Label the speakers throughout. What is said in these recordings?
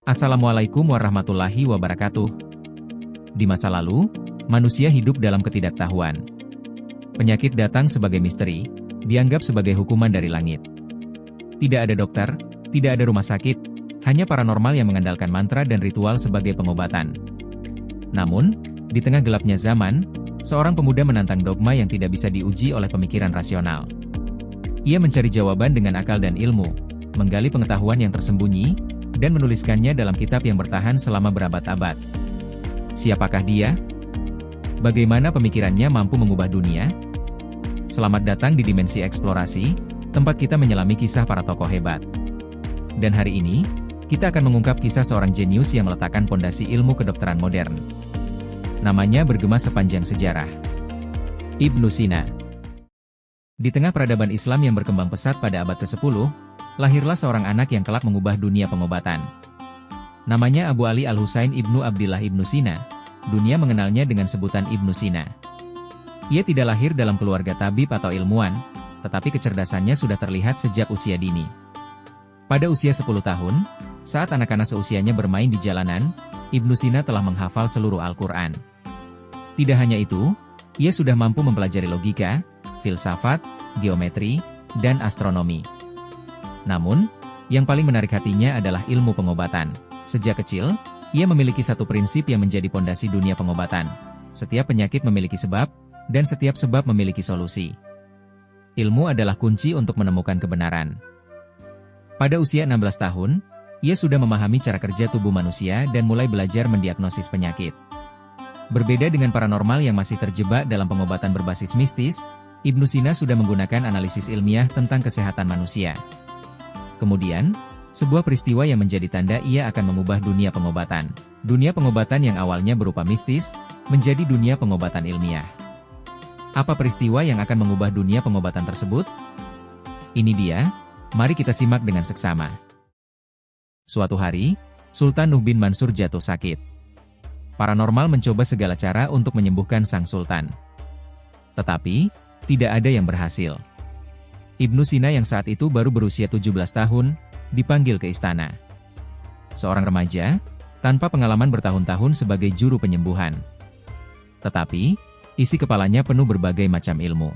Speaker 1: Assalamualaikum warahmatullahi wabarakatuh. Di masa lalu, manusia hidup dalam ketidaktahuan. Penyakit datang sebagai misteri, dianggap sebagai hukuman dari langit. Tidak ada dokter, tidak ada rumah sakit, hanya paranormal yang mengandalkan mantra dan ritual sebagai pengobatan. Namun, di tengah gelapnya zaman, seorang pemuda menantang dogma yang tidak bisa diuji oleh pemikiran rasional. Ia mencari jawaban dengan akal dan ilmu, menggali pengetahuan yang tersembunyi, dan menuliskannya dalam kitab yang bertahan selama berabad-abad. Siapakah dia? Bagaimana pemikirannya mampu mengubah dunia? Selamat datang di Dimensi Eksplorasi, tempat kita menyelami kisah para tokoh hebat. Dan hari ini, kita akan mengungkap kisah seorang jenius yang meletakkan pondasi ilmu kedokteran modern. Namanya bergema sepanjang sejarah. Ibnu Sina. Di tengah peradaban Islam yang berkembang pesat pada abad ke-10, lahirlah seorang anak yang kelak mengubah dunia pengobatan. Namanya Abu Ali Al-Husain Ibnu Abdillah Ibnu Sina. Dunia mengenalnya dengan sebutan Ibnu Sina. Ia tidak lahir dalam keluarga tabib atau ilmuwan, tetapi kecerdasannya sudah terlihat sejak usia dini. Pada usia 10 tahun, saat anak-anak seusianya bermain di jalanan, Ibnu Sina telah menghafal seluruh Al-Quran. Tidak hanya itu, ia sudah mampu mempelajari logika, filsafat, geometri, dan astronomi. Namun, yang paling menarik hatinya adalah ilmu pengobatan. Sejak kecil, ia memiliki satu prinsip yang menjadi pondasi dunia pengobatan. Setiap penyakit memiliki sebab, dan setiap sebab memiliki solusi. Ilmu adalah kunci untuk menemukan kebenaran. Pada usia 16 tahun, ia sudah memahami cara kerja tubuh manusia dan mulai belajar mendiagnosis penyakit. Berbeda dengan paranormal yang masih terjebak dalam pengobatan berbasis mistis, Ibnu Sina sudah menggunakan analisis ilmiah tentang kesehatan manusia. Kemudian, sebuah peristiwa yang menjadi tanda ia akan mengubah dunia pengobatan. Dunia pengobatan yang awalnya berupa mistis, menjadi dunia pengobatan ilmiah. Apa peristiwa yang akan mengubah dunia pengobatan tersebut? Ini dia, mari kita simak dengan seksama. Suatu hari, Sultan Nuh bin Mansur jatuh sakit. Paranormal mencoba segala cara untuk menyembuhkan sang sultan. Tetapi, tidak ada yang berhasil. Ibnu Sina yang saat itu baru berusia 17 tahun, dipanggil ke istana. Seorang remaja, tanpa pengalaman bertahun-tahun sebagai juru penyembuhan. Tetapi, isi kepalanya penuh berbagai macam ilmu.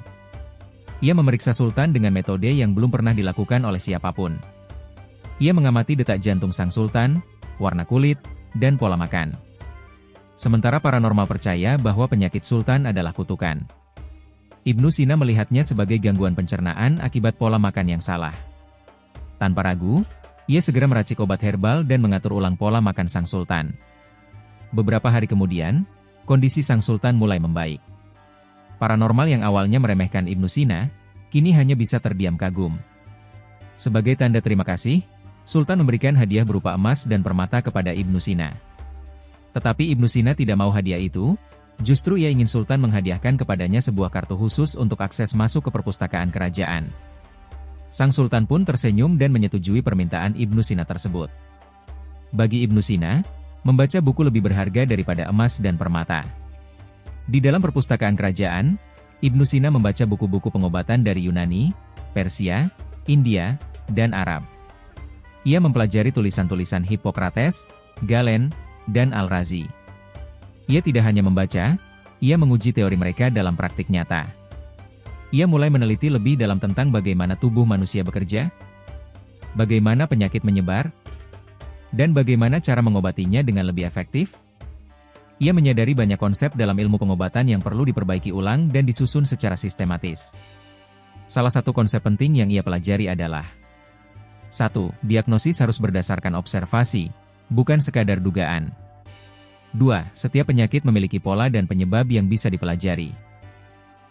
Speaker 1: Ia memeriksa sultan dengan metode yang belum pernah dilakukan oleh siapapun. Ia mengamati detak jantung sang sultan, warna kulit, dan pola makan. Sementara paranormal percaya bahwa penyakit sultan adalah kutukan. Ibnu Sina melihatnya sebagai gangguan pencernaan akibat pola makan yang salah. Tanpa ragu, ia segera meracik obat herbal dan mengatur ulang pola makan sang sultan. Beberapa hari kemudian, kondisi sang sultan mulai membaik. Paranormal yang awalnya meremehkan Ibnu Sina, kini hanya bisa terdiam kagum. Sebagai tanda terima kasih, Sultan memberikan hadiah berupa emas dan permata kepada Ibnu Sina. Tetapi Ibnu Sina tidak mau hadiah itu. Justru ia ingin Sultan menghadiahkan kepadanya sebuah kartu khusus untuk akses masuk ke perpustakaan kerajaan. Sang Sultan pun tersenyum dan menyetujui permintaan Ibnu Sina tersebut. Bagi Ibnu Sina, membaca buku lebih berharga daripada emas dan permata. Di dalam perpustakaan kerajaan, Ibnu Sina membaca buku-buku pengobatan dari Yunani, Persia, India, dan Arab. Ia mempelajari tulisan-tulisan Hippokrates, Galen, dan Al-Razi. Ia tidak hanya membaca, ia menguji teori mereka dalam praktik nyata. Ia mulai meneliti lebih dalam tentang bagaimana tubuh manusia bekerja, bagaimana penyakit menyebar, dan bagaimana cara mengobatinya dengan lebih efektif. Ia menyadari banyak konsep dalam ilmu pengobatan yang perlu diperbaiki ulang dan disusun secara sistematis. Salah satu konsep penting yang ia pelajari adalah 1. Diagnosis harus berdasarkan observasi, bukan sekadar dugaan. 2. Setiap penyakit memiliki pola dan penyebab yang bisa dipelajari.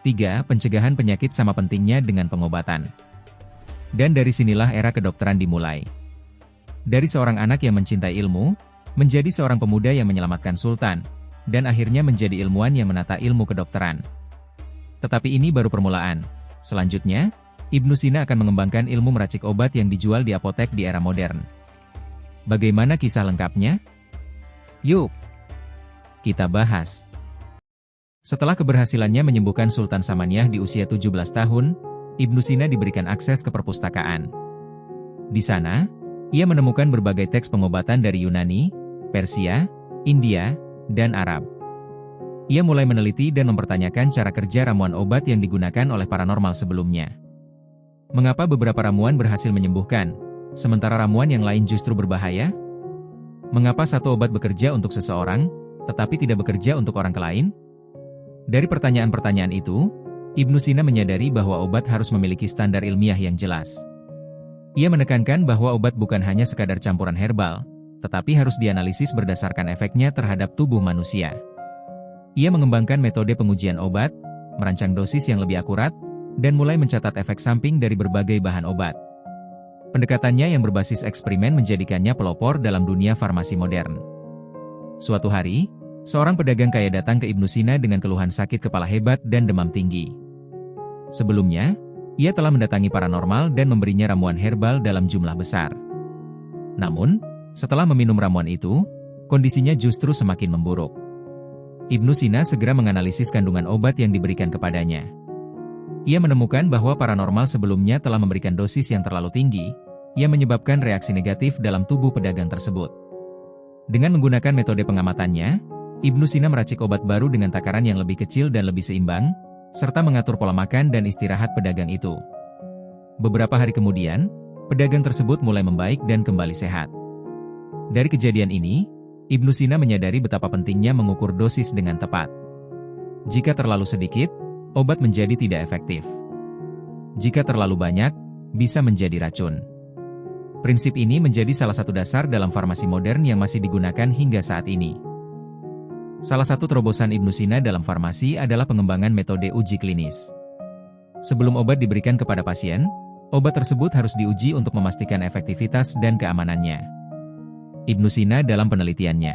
Speaker 1: 3. Pencegahan penyakit sama pentingnya dengan pengobatan. Dan dari sinilah era kedokteran dimulai. Dari seorang anak yang mencintai ilmu, menjadi seorang pemuda yang menyelamatkan sultan, dan akhirnya menjadi ilmuwan yang menata ilmu kedokteran. Tetapi ini baru permulaan. Selanjutnya, Ibnu Sina akan mengembangkan ilmu meracik obat yang dijual di apotek di era modern. Bagaimana kisah lengkapnya? Yuk, kita bahas. Setelah keberhasilannya menyembuhkan Sultan Samaniyah di usia 17 tahun, Ibnu Sina diberikan akses ke perpustakaan. Di sana, Ia menemukan berbagai teks pengobatan dari Yunani, Persia, India, dan Arab. Ia mulai meneliti dan mempertanyakan cara kerja ramuan obat yang digunakan oleh paranormal sebelumnya. Mengapa beberapa ramuan berhasil menyembuhkan, sementara ramuan yang lain justru berbahaya? Mengapa satu obat bekerja untuk seseorang, tetapi tidak bekerja untuk orang lain? Dari pertanyaan-pertanyaan itu, Ibnu Sina menyadari bahwa obat harus memiliki standar ilmiah yang jelas. Ia menekankan bahwa obat bukan hanya sekadar campuran herbal, tetapi harus dianalisis berdasarkan efeknya terhadap tubuh manusia. Ia mengembangkan metode pengujian obat, merancang dosis yang lebih akurat, dan mulai mencatat efek samping dari berbagai bahan obat. Pendekatannya yang berbasis eksperimen menjadikannya pelopor dalam dunia farmasi modern. Suatu hari, seorang pedagang kaya datang ke Ibnu Sina dengan keluhan sakit kepala hebat dan demam tinggi. Sebelumnya, ia telah mendatangi paranormal dan memberinya ramuan herbal dalam jumlah besar. Namun, setelah meminum ramuan itu, kondisinya justru semakin memburuk. Ibnu Sina segera menganalisis kandungan obat yang diberikan kepadanya. Ia menemukan bahwa paranormal sebelumnya telah memberikan dosis yang terlalu tinggi, yang menyebabkan reaksi negatif dalam tubuh pedagang tersebut. Dengan menggunakan metode pengamatannya, Ibnu Sina meracik obat baru dengan takaran yang lebih kecil dan lebih seimbang, serta mengatur pola makan dan istirahat pedagang itu. Beberapa hari kemudian, pedagang tersebut mulai membaik dan kembali sehat. Dari kejadian ini, Ibnu Sina menyadari betapa pentingnya mengukur dosis dengan tepat. Jika terlalu sedikit, obat menjadi tidak efektif. Jika terlalu banyak, bisa menjadi racun. Prinsip ini menjadi salah satu dasar dalam farmasi modern yang masih digunakan hingga saat ini. Salah satu terobosan Ibnu Sina dalam farmasi adalah pengembangan metode uji klinis. Sebelum obat diberikan kepada pasien, obat tersebut harus diuji untuk memastikan efektivitas dan keamanannya. Ibnu Sina dalam penelitiannya.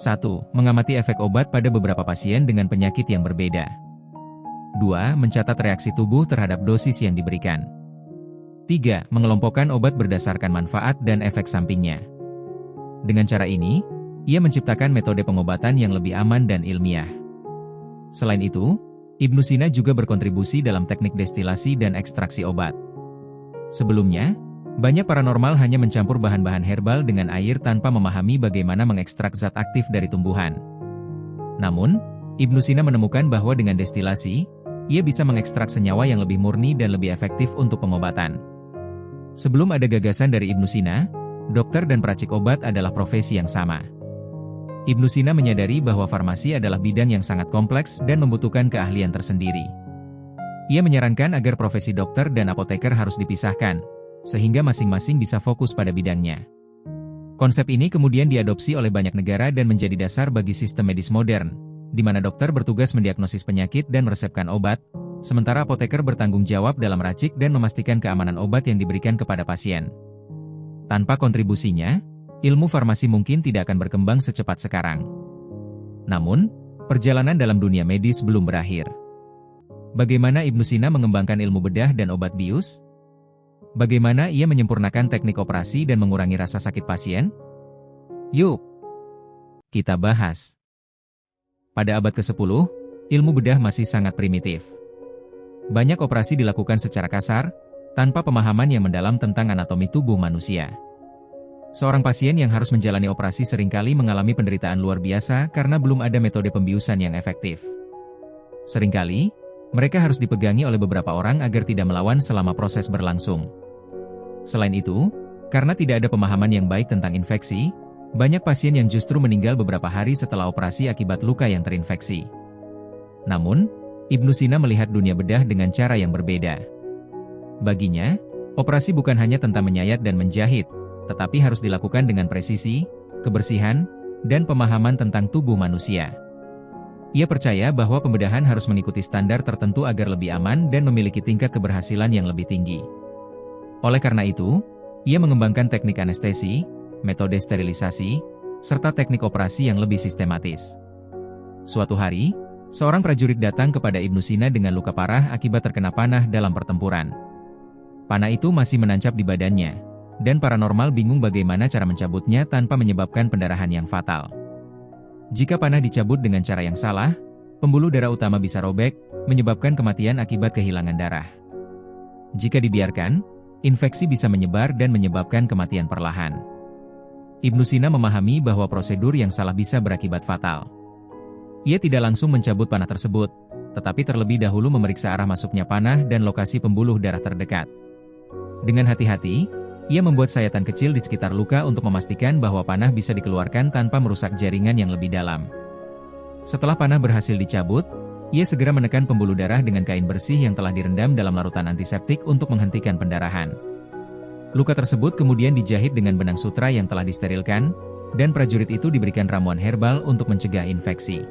Speaker 1: 1. Mengamati efek obat pada beberapa pasien dengan penyakit yang berbeda. 2. Mencatat reaksi tubuh terhadap dosis yang diberikan. 3. Mengelompokkan obat berdasarkan manfaat dan efek sampingnya. Dengan cara ini, ia menciptakan metode pengobatan yang lebih aman dan ilmiah. Selain itu, Ibnu Sina juga berkontribusi dalam teknik destilasi dan ekstraksi obat. Sebelumnya, banyak paranormal hanya mencampur bahan-bahan herbal dengan air tanpa memahami bagaimana mengekstrak zat aktif dari tumbuhan. Namun, Ibnu Sina menemukan bahwa dengan destilasi, ia bisa mengekstrak senyawa yang lebih murni dan lebih efektif untuk pengobatan. Sebelum ada gagasan dari Ibnu Sina, dokter dan peracik obat adalah profesi yang sama. Ibnu Sina menyadari bahwa farmasi adalah bidang yang sangat kompleks dan membutuhkan keahlian tersendiri. Ia menyarankan agar profesi dokter dan apoteker harus dipisahkan, sehingga masing-masing bisa fokus pada bidangnya. Konsep ini kemudian diadopsi oleh banyak negara dan menjadi dasar bagi sistem medis modern, di mana dokter bertugas mendiagnosis penyakit dan meresepkan obat, sementara apoteker bertanggung jawab dalam meracik dan memastikan keamanan obat yang diberikan kepada pasien. Tanpa kontribusinya, ilmu farmasi mungkin tidak akan berkembang secepat sekarang. Namun, perjalanan dalam dunia medis belum berakhir. Bagaimana Ibnu Sina mengembangkan ilmu bedah dan obat bius? Bagaimana ia menyempurnakan teknik operasi dan mengurangi rasa sakit pasien? Yuk, kita bahas. Pada abad ke-10, ilmu bedah masih sangat primitif. Banyak operasi dilakukan secara kasar, tanpa pemahaman yang mendalam tentang anatomi tubuh manusia. Seorang pasien yang harus menjalani operasi seringkali mengalami penderitaan luar biasa karena belum ada metode pembiusan yang efektif. Seringkali, mereka harus dipegangi oleh beberapa orang agar tidak melawan selama proses berlangsung. Selain itu, karena tidak ada pemahaman yang baik tentang infeksi, banyak pasien yang justru meninggal beberapa hari setelah operasi akibat luka yang terinfeksi. Namun, Ibnu Sina melihat dunia bedah dengan cara yang berbeda. Baginya, operasi bukan hanya tentang menyayat dan menjahit, tetapi harus dilakukan dengan presisi, kebersihan, dan pemahaman tentang tubuh manusia. Ia percaya bahwa pembedahan harus mengikuti standar tertentu agar lebih aman dan memiliki tingkat keberhasilan yang lebih tinggi. Oleh karena itu, ia mengembangkan teknik anestesi, metode sterilisasi, serta teknik operasi yang lebih sistematis. Suatu hari, seorang prajurit datang kepada Ibnu Sina dengan luka parah akibat terkena panah dalam pertempuran. Panah itu masih menancap di badannya, dan paranormal bingung bagaimana cara mencabutnya tanpa menyebabkan pendarahan yang fatal. Jika panah dicabut dengan cara yang salah, pembuluh darah utama bisa robek, menyebabkan kematian akibat kehilangan darah. Jika dibiarkan, infeksi bisa menyebar dan menyebabkan kematian perlahan. Ibnu Sina memahami bahwa prosedur yang salah bisa berakibat fatal. Ia tidak langsung mencabut panah tersebut, tetapi terlebih dahulu memeriksa arah masuknya panah dan lokasi pembuluh darah terdekat. Dengan hati-hati, ia membuat sayatan kecil di sekitar luka untuk memastikan bahwa panah bisa dikeluarkan tanpa merusak jaringan yang lebih dalam. Setelah panah berhasil dicabut, ia segera menekan pembuluh darah dengan kain bersih yang telah direndam dalam larutan antiseptik untuk menghentikan pendarahan. Luka tersebut kemudian dijahit dengan benang sutra yang telah disterilkan, dan prajurit itu diberikan ramuan herbal untuk mencegah infeksi.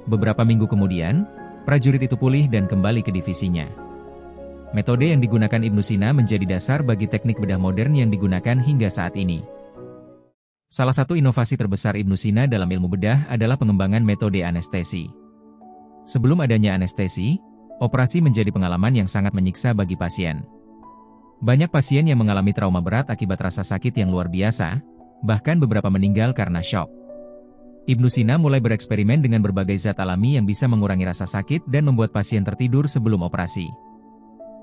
Speaker 1: Beberapa minggu kemudian, prajurit itu pulih dan kembali ke divisinya. Metode yang digunakan Ibnu Sina menjadi dasar bagi teknik bedah modern yang digunakan hingga saat ini. Salah satu inovasi terbesar Ibnu Sina dalam ilmu bedah adalah pengembangan metode anestesi. Sebelum adanya anestesi, operasi menjadi pengalaman yang sangat menyiksa bagi pasien. Banyak pasien yang mengalami trauma berat akibat rasa sakit yang luar biasa, bahkan beberapa meninggal karena syok. Ibnu Sina mulai bereksperimen dengan berbagai zat alami yang bisa mengurangi rasa sakit dan membuat pasien tertidur sebelum operasi.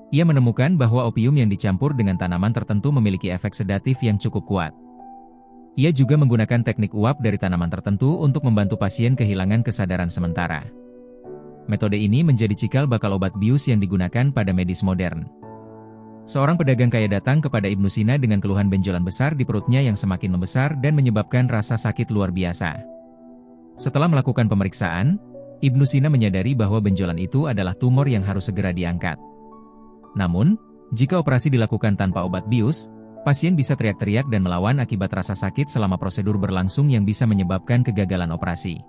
Speaker 1: Ia menemukan bahwa opium yang dicampur dengan tanaman tertentu memiliki efek sedatif yang cukup kuat. Ia juga menggunakan teknik uap dari tanaman tertentu untuk membantu pasien kehilangan kesadaran sementara. Metode ini menjadi cikal bakal obat bius yang digunakan pada medis modern. Seorang pedagang kaya datang kepada Ibnu Sina dengan keluhan benjolan besar di perutnya yang semakin membesar dan menyebabkan rasa sakit luar biasa. Setelah melakukan pemeriksaan, Ibnu Sina menyadari bahwa benjolan itu adalah tumor yang harus segera diangkat. Namun, jika operasi dilakukan tanpa obat bius, pasien bisa teriak-teriak dan melawan akibat rasa sakit selama prosedur berlangsung yang bisa menyebabkan kegagalan operasi.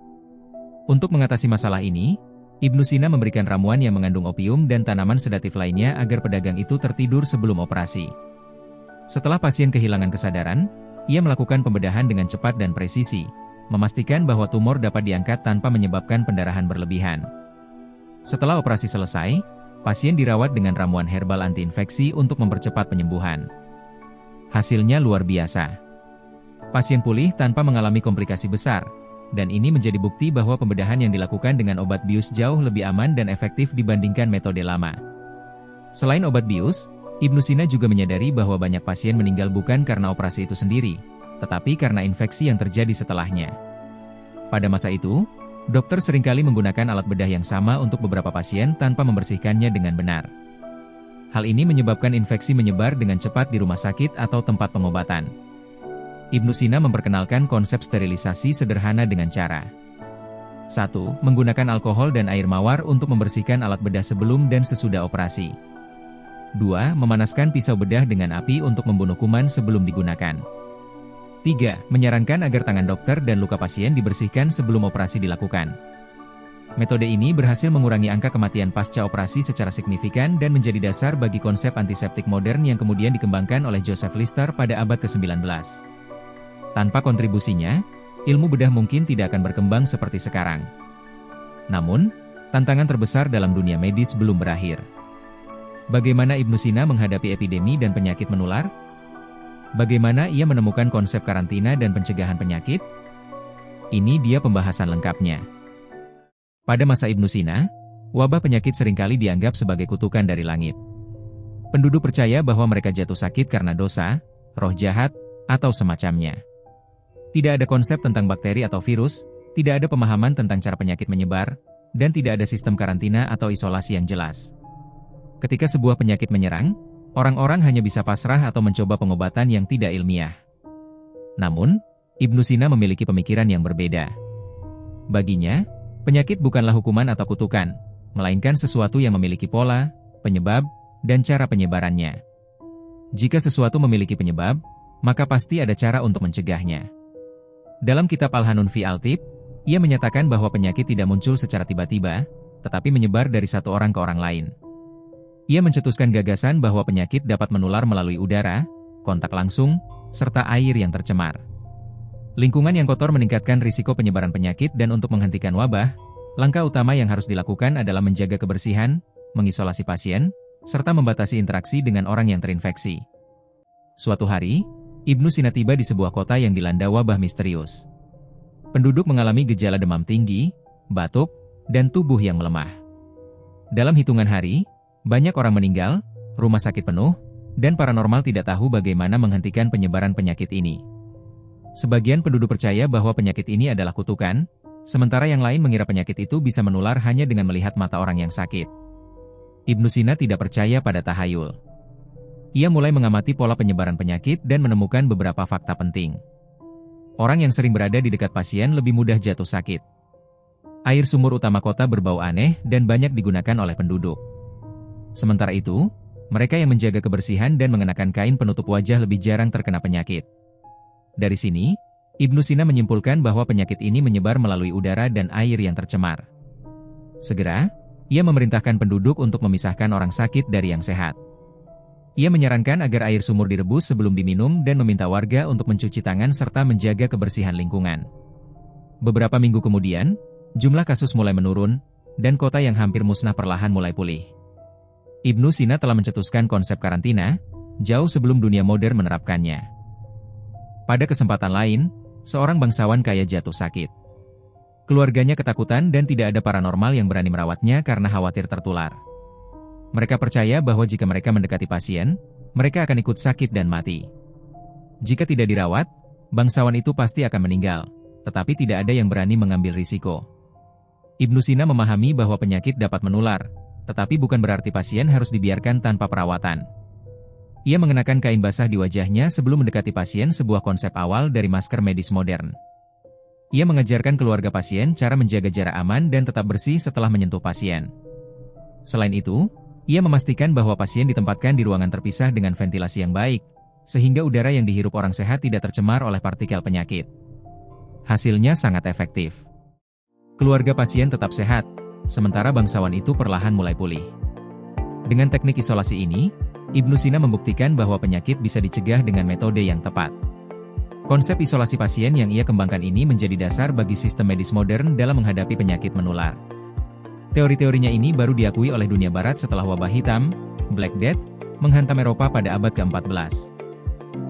Speaker 1: Untuk mengatasi masalah ini, Ibnu Sina memberikan ramuan yang mengandung opium dan tanaman sedatif lainnya agar pedagang itu tertidur sebelum operasi. Setelah pasien kehilangan kesadaran, ia melakukan pembedahan dengan cepat dan presisi, memastikan bahwa tumor dapat diangkat tanpa menyebabkan pendarahan berlebihan. Setelah operasi selesai, pasien dirawat dengan ramuan herbal antiinfeksi untuk mempercepat penyembuhan. Hasilnya luar biasa. Pasien pulih tanpa mengalami komplikasi besar, dan ini menjadi bukti bahwa pembedahan yang dilakukan dengan obat bius jauh lebih aman dan efektif dibandingkan metode lama. Selain obat bius, Ibnu Sina juga menyadari bahwa banyak pasien meninggal bukan karena operasi itu sendiri, tetapi karena infeksi yang terjadi setelahnya. Pada masa itu, dokter seringkali menggunakan alat bedah yang sama untuk beberapa pasien tanpa membersihkannya dengan benar. Hal ini menyebabkan infeksi menyebar dengan cepat di rumah sakit atau tempat pengobatan. Ibnu Sina memperkenalkan konsep sterilisasi sederhana dengan cara 1. Menggunakan alkohol dan air mawar untuk membersihkan alat bedah sebelum dan sesudah operasi. 2. Memanaskan pisau bedah dengan api untuk membunuh kuman sebelum digunakan. 3. Menyarankan agar tangan dokter dan luka pasien dibersihkan sebelum operasi dilakukan. Metode ini berhasil mengurangi angka kematian pasca operasi secara signifikan dan menjadi dasar bagi konsep antiseptik modern yang kemudian dikembangkan oleh Joseph Lister pada abad ke-19. Tanpa kontribusinya, ilmu bedah mungkin tidak akan berkembang seperti sekarang. Namun, tantangan terbesar dalam dunia medis belum berakhir. Bagaimana Ibnu Sina menghadapi epidemi dan penyakit menular? Bagaimana ia menemukan konsep karantina dan pencegahan penyakit? Ini dia pembahasan lengkapnya. Pada masa Ibnu Sina, wabah penyakit seringkali dianggap sebagai kutukan dari langit. Penduduk percaya bahwa mereka jatuh sakit karena dosa, roh jahat, atau semacamnya. Tidak ada konsep tentang bakteri atau virus, tidak ada pemahaman tentang cara penyakit menyebar, dan tidak ada sistem karantina atau isolasi yang jelas. Ketika sebuah penyakit menyerang, orang-orang hanya bisa pasrah atau mencoba pengobatan yang tidak ilmiah. Namun, Ibnu Sina memiliki pemikiran yang berbeda. Baginya, penyakit bukanlah hukuman atau kutukan, melainkan sesuatu yang memiliki pola, penyebab, dan cara penyebarannya. Jika sesuatu memiliki penyebab, maka pasti ada cara untuk mencegahnya. Dalam kitab Al-Hanun fi Al-Tib, ia menyatakan bahwa penyakit tidak muncul secara tiba-tiba, tetapi menyebar dari satu orang ke orang lain. Ia mencetuskan gagasan bahwa penyakit dapat menular melalui udara, kontak langsung, serta air yang tercemar. Lingkungan yang kotor meningkatkan risiko penyebaran penyakit dan untuk menghentikan wabah, langkah utama yang harus dilakukan adalah menjaga kebersihan, mengisolasi pasien, serta membatasi interaksi dengan orang yang terinfeksi. Suatu hari, Ibnu Sina tiba di sebuah kota yang dilanda wabah misterius. Penduduk mengalami gejala demam tinggi, batuk, dan tubuh yang melemah. Dalam hitungan hari, banyak orang meninggal, rumah sakit penuh, dan paranormal tidak tahu bagaimana menghentikan penyebaran penyakit ini. Sebagian penduduk percaya bahwa penyakit ini adalah kutukan, sementara yang lain mengira penyakit itu bisa menular hanya dengan melihat mata orang yang sakit. Ibnu Sina tidak percaya pada tahayul. Ia mulai mengamati pola penyebaran penyakit dan menemukan beberapa fakta penting. Orang yang sering berada di dekat pasien lebih mudah jatuh sakit. Air sumur utama kota berbau aneh dan banyak digunakan oleh penduduk. Sementara itu, mereka yang menjaga kebersihan dan mengenakan kain penutup wajah lebih jarang terkena penyakit. Dari sini, Ibnu Sina menyimpulkan bahwa penyakit ini menyebar melalui udara dan air yang tercemar. Segera, ia memerintahkan penduduk untuk memisahkan orang sakit dari yang sehat. Ia menyarankan agar air sumur direbus sebelum diminum dan meminta warga untuk mencuci tangan serta menjaga kebersihan lingkungan. Beberapa minggu kemudian, jumlah kasus mulai menurun, dan kota yang hampir musnah perlahan mulai pulih. Ibnu Sina telah mencetuskan konsep karantina, jauh sebelum dunia modern menerapkannya. Pada kesempatan lain, seorang bangsawan kaya jatuh sakit. Keluarganya ketakutan dan tidak ada paranormal yang berani merawatnya karena khawatir tertular. Mereka percaya bahwa jika mereka mendekati pasien, mereka akan ikut sakit dan mati. Jika tidak dirawat, bangsawan itu pasti akan meninggal, tetapi tidak ada yang berani mengambil risiko. Ibnu Sina memahami bahwa penyakit dapat menular, tetapi bukan berarti pasien harus dibiarkan tanpa perawatan. Ia mengenakan kain basah di wajahnya sebelum mendekati pasien, sebuah konsep awal dari masker medis modern. Ia mengajarkan keluarga pasien cara menjaga jarak aman dan tetap bersih setelah menyentuh pasien. Selain itu, ia memastikan bahwa pasien ditempatkan di ruangan terpisah dengan ventilasi yang baik, sehingga udara yang dihirup orang sehat tidak tercemar oleh partikel penyakit. Hasilnya sangat efektif. Keluarga pasien tetap sehat, sementara bangsawan itu perlahan mulai pulih. Dengan teknik isolasi ini, Ibnu Sina membuktikan bahwa penyakit bisa dicegah dengan metode yang tepat. Konsep isolasi pasien yang ia kembangkan ini menjadi dasar bagi sistem medis modern dalam menghadapi penyakit menular. Teori-teorinya ini baru diakui oleh dunia barat setelah wabah hitam, Black Death, menghantam Eropa pada abad ke-14.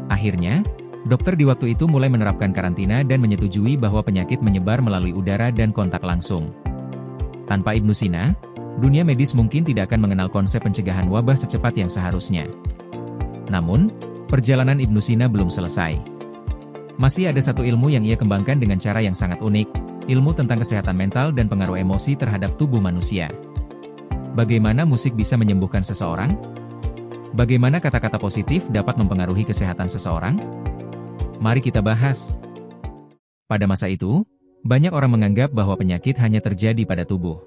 Speaker 1: Akhirnya, dokter di waktu itu mulai menerapkan karantina dan menyetujui bahwa penyakit menyebar melalui udara dan kontak langsung. Tanpa Ibnu Sina, dunia medis mungkin tidak akan mengenal konsep pencegahan wabah secepat yang seharusnya. Namun, perjalanan Ibnu Sina belum selesai. Masih ada satu ilmu yang ia kembangkan dengan cara yang sangat unik, ilmu tentang kesehatan mental dan pengaruh emosi terhadap tubuh manusia. Bagaimana musik bisa menyembuhkan seseorang? Bagaimana kata-kata positif dapat mempengaruhi kesehatan seseorang? Mari kita bahas. Pada masa itu, banyak orang menganggap bahwa penyakit hanya terjadi pada tubuh.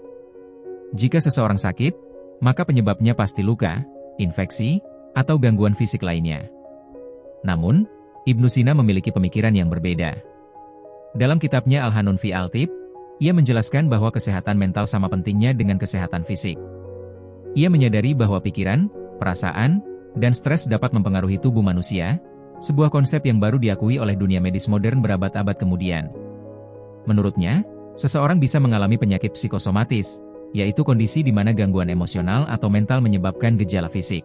Speaker 1: Jika seseorang sakit, maka penyebabnya pasti luka, infeksi, atau gangguan fisik lainnya. Namun, Ibnu Sina memiliki pemikiran yang berbeda. Dalam kitabnya Al-Hanun fi Al-Tib, ia menjelaskan bahwa kesehatan mental sama pentingnya dengan kesehatan fisik. Ia menyadari bahwa pikiran, perasaan, dan stres dapat mempengaruhi tubuh manusia, sebuah konsep yang baru diakui oleh dunia medis modern berabad-abad kemudian. Menurutnya, seseorang bisa mengalami penyakit psikosomatis, yaitu kondisi di mana gangguan emosional atau mental menyebabkan gejala fisik.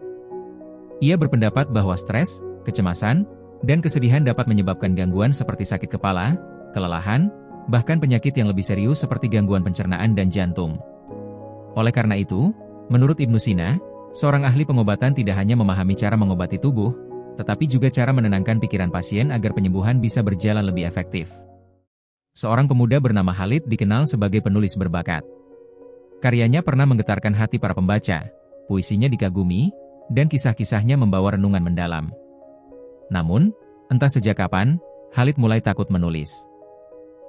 Speaker 1: Ia berpendapat bahwa stres, kecemasan, dan kesedihan dapat menyebabkan gangguan seperti sakit kepala, kelelahan, bahkan penyakit yang lebih serius seperti gangguan pencernaan dan jantung. Oleh karena itu, menurut Ibnu Sina, seorang ahli pengobatan tidak hanya memahami cara mengobati tubuh, tetapi juga cara menenangkan pikiran pasien agar penyembuhan bisa berjalan lebih efektif. Seorang pemuda bernama Khalid dikenal sebagai penulis berbakat. Karyanya pernah menggetarkan hati para pembaca, puisinya dikagumi, dan kisah-kisahnya membawa renungan mendalam. Namun, entah sejak kapan, Khalid mulai takut menulis.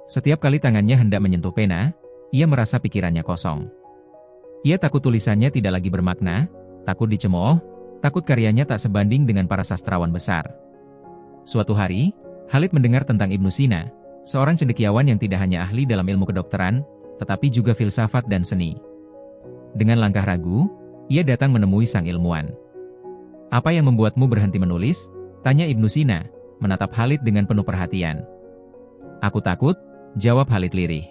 Speaker 1: Setiap kali tangannya hendak menyentuh pena, ia merasa pikirannya kosong. Ia takut tulisannya tidak lagi bermakna, takut dicemooh, takut karyanya tak sebanding dengan para sastrawan besar. Suatu hari, Khalid mendengar tentang Ibnu Sina, seorang cendekiawan yang tidak hanya ahli dalam ilmu kedokteran, tetapi juga filsafat dan seni. Dengan langkah ragu, ia datang menemui sang ilmuwan. "Apa yang membuatmu berhenti menulis?" tanya Ibnu Sina, menatap Khalid dengan penuh perhatian. "Aku takut," jawab Khalid lirih.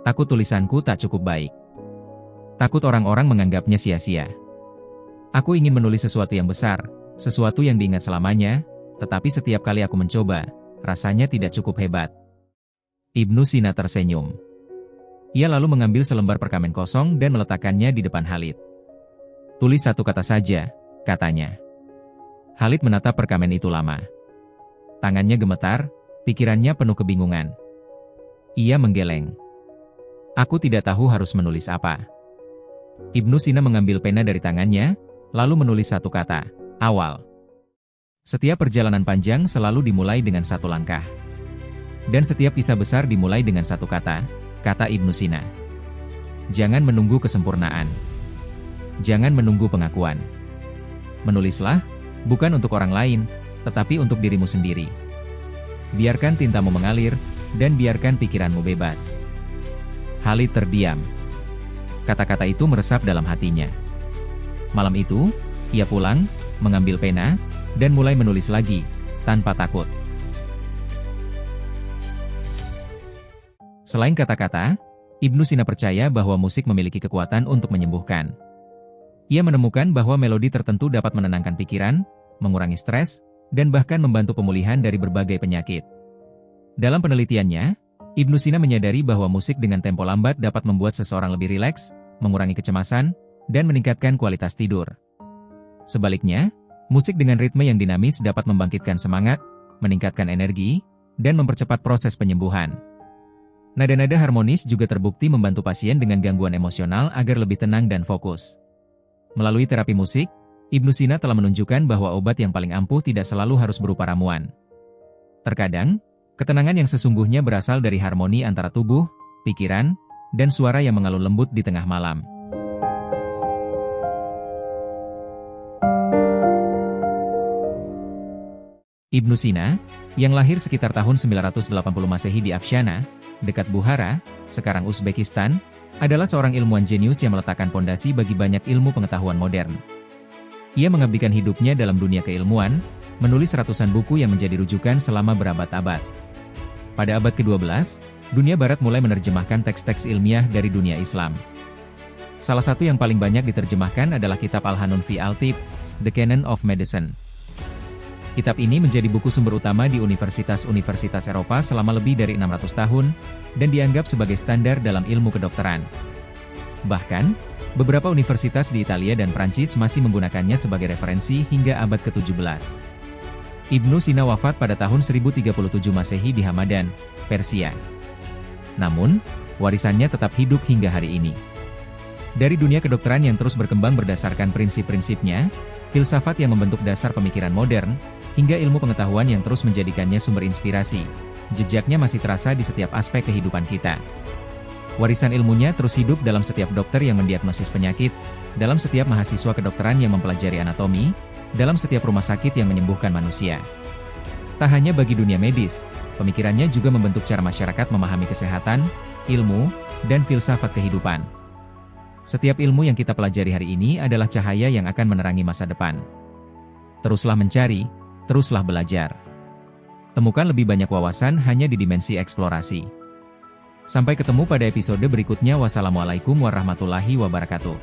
Speaker 1: "Takut tulisanku tak cukup baik. Takut orang-orang menganggapnya sia-sia. Aku ingin menulis sesuatu yang besar, sesuatu yang diingat selamanya, tetapi setiap kali aku mencoba, rasanya tidak cukup hebat." Ibnu Sina tersenyum. Ia lalu mengambil selembar perkamen kosong dan meletakkannya di depan Khalid. "Tulis satu kata saja," katanya. Khalid menatap perkamen itu lama. Tangannya gemetar, pikirannya penuh kebingungan. Ia menggeleng. Aku tidak tahu harus menulis apa. Ibnu Sina mengambil pena dari tangannya, lalu menulis satu kata, awal. Setiap perjalanan panjang selalu dimulai dengan satu langkah. Dan setiap kisah besar dimulai dengan satu kata, kata Ibnu Sina. Jangan menunggu kesempurnaan. Jangan menunggu pengakuan. Menulislah, bukan untuk orang lain, tetapi untuk dirimu sendiri. Biarkan tintamu mengalir, dan biarkan pikiranmu bebas. Khalid terdiam. Kata-kata itu meresap dalam hatinya. Malam itu, ia pulang, mengambil pena, dan mulai menulis lagi, tanpa takut. Selain kata-kata, Ibnu Sina percaya bahwa musik memiliki kekuatan untuk menyembuhkan. Ia menemukan bahwa melodi tertentu dapat menenangkan pikiran, mengurangi stres, dan bahkan membantu pemulihan dari berbagai penyakit. Dalam penelitiannya, Ibnu Sina menyadari bahwa musik dengan tempo lambat dapat membuat seseorang lebih rileks, mengurangi kecemasan, dan meningkatkan kualitas tidur. Sebaliknya, musik dengan ritme yang dinamis dapat membangkitkan semangat, meningkatkan energi, dan mempercepat proses penyembuhan. Nada-nada harmonis juga terbukti membantu pasien dengan gangguan emosional agar lebih tenang dan fokus. Melalui terapi musik, Ibnu Sina telah menunjukkan bahwa obat yang paling ampuh tidak selalu harus berupa ramuan. Terkadang, ketenangan yang sesungguhnya berasal dari harmoni antara tubuh, pikiran, dan suara yang mengalun lembut di tengah malam. Ibnu Sina, yang lahir sekitar tahun 980 Masehi di Afshana, dekat Bukhara, sekarang Uzbekistan, adalah seorang ilmuwan jenius yang meletakkan pondasi bagi banyak ilmu pengetahuan modern. Ia mengabdikan hidupnya dalam dunia keilmuan, menulis ratusan buku yang menjadi rujukan selama berabad-abad. Pada abad ke-12, dunia barat mulai menerjemahkan teks-teks ilmiah dari dunia Islam. Salah satu yang paling banyak diterjemahkan adalah kitab Al-Hanun fi Al-Tib, The Canon of Medicine. Kitab ini menjadi buku sumber utama di universitas-universitas Eropa selama lebih dari 600 tahun, dan dianggap sebagai standar dalam ilmu kedokteran. Bahkan, beberapa universitas di Italia dan Prancis masih menggunakannya sebagai referensi hingga abad ke-17. Ibnu Sina wafat pada tahun 1037 Masehi di Hamadan, Persia. Namun, warisannya tetap hidup hingga hari ini. Dari dunia kedokteran yang terus berkembang berdasarkan prinsip-prinsipnya, filsafat yang membentuk dasar pemikiran modern, hingga ilmu pengetahuan yang terus menjadikannya sumber inspirasi, jejaknya masih terasa di setiap aspek kehidupan kita. Warisan ilmunya terus hidup dalam setiap dokter yang mendiagnosis penyakit, dalam setiap mahasiswa kedokteran yang mempelajari anatomi, dalam setiap rumah sakit yang menyembuhkan manusia. Tak hanya bagi dunia medis, pemikirannya juga membentuk cara masyarakat memahami kesehatan, ilmu, dan filsafat kehidupan. Setiap ilmu yang kita pelajari hari ini adalah cahaya yang akan menerangi masa depan. Teruslah mencari, teruslah belajar. Temukan lebih banyak wawasan hanya di dimensi eksplorasi. Sampai ketemu pada episode berikutnya. Wassalamualaikum warahmatullahi wabarakatuh.